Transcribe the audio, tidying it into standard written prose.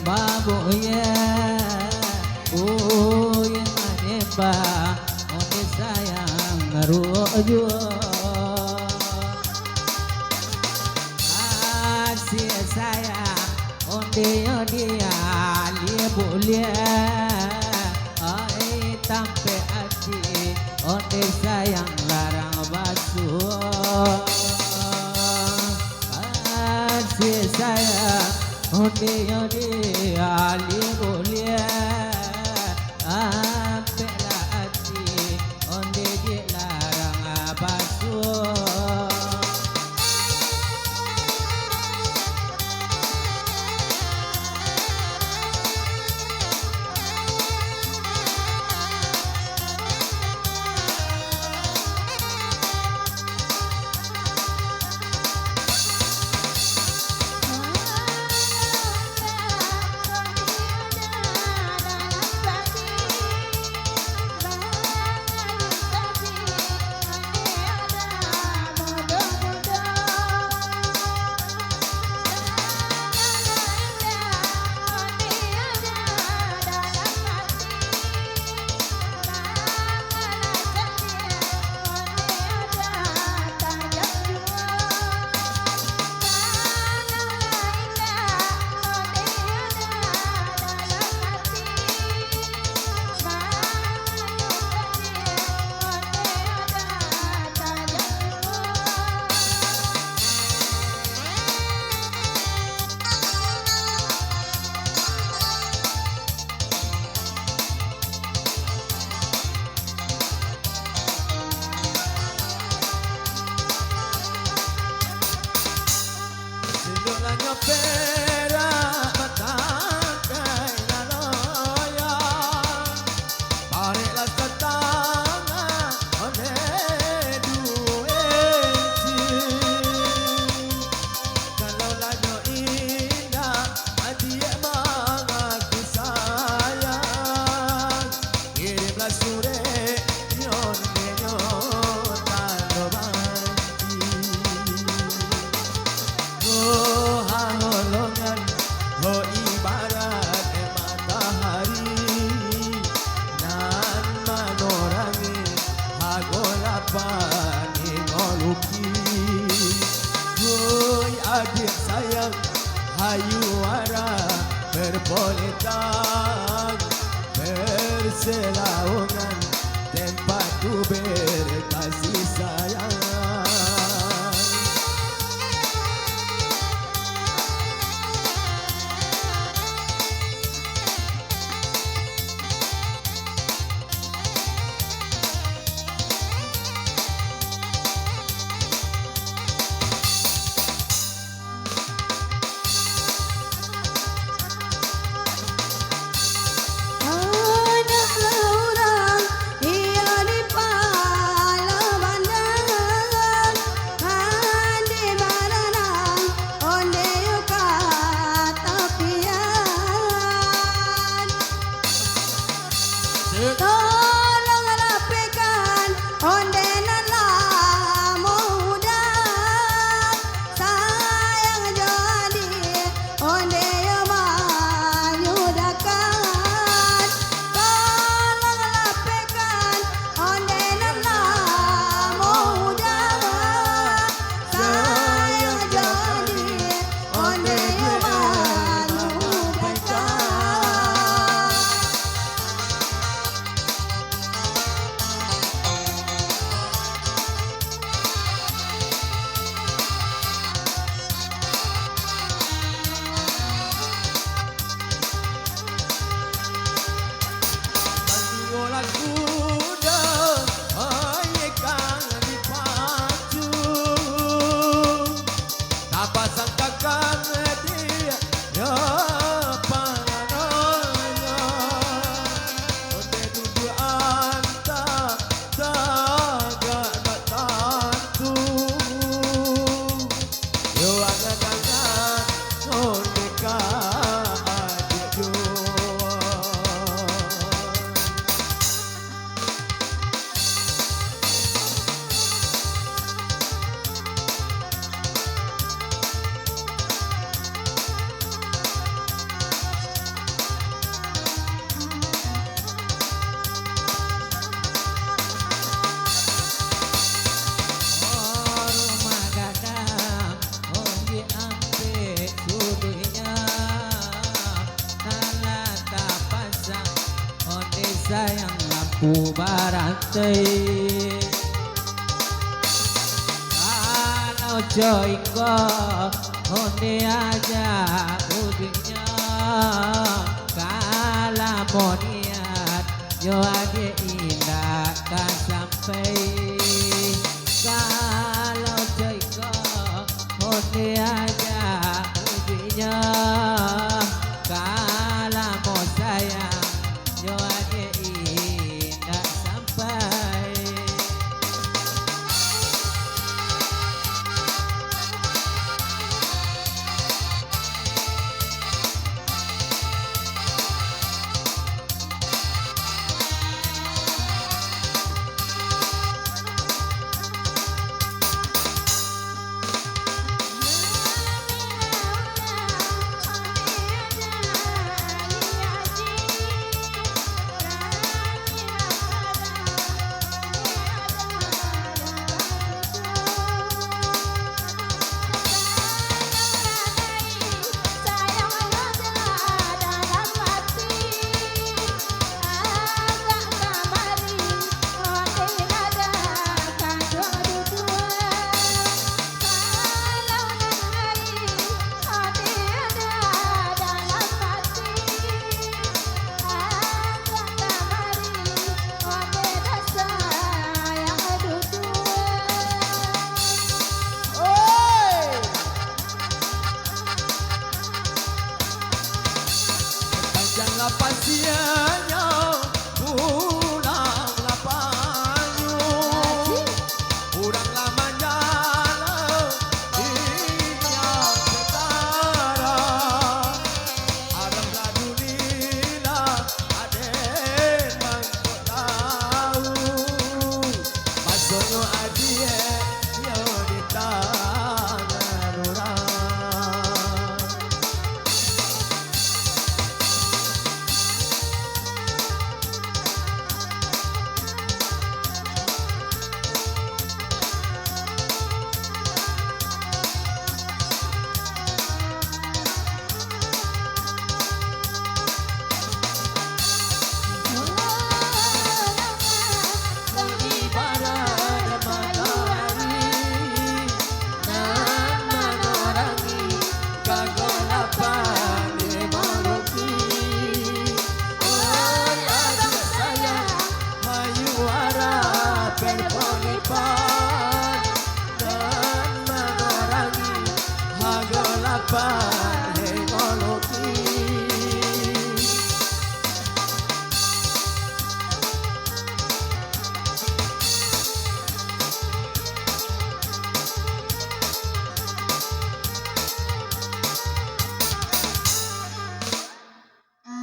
babu ya yang maneba onde sayang ngarujo asih sayang onde dia boleh ai tampe hati onde sayang larang basuh asih sayang onde dia boleh ampe hati onde dia larang basuh pera matakai laloya parelah setanga one dueti kalau lajo indah adik mengaku sayang kirimlah surat nyon nyon talo banti golongan ho ibarat matahari nan manorangi hagolapan ingoluki Hoi adik sayang hayu ara berpoletan berselaungan tempatku berkasih sayang ku barantai. Kalau coy ko onde aja budinya kala moniat yo age indah kan sampai. Kalau coy ko onde aja budinya kala mo sayang yo age indah sampai. Janganlah pasiennya pulanglah panyu kurang lamanya inya setara aranglah dunia aden masuk tahu masuknya adie yo di tangan orang. Dan mengurangi harga lapan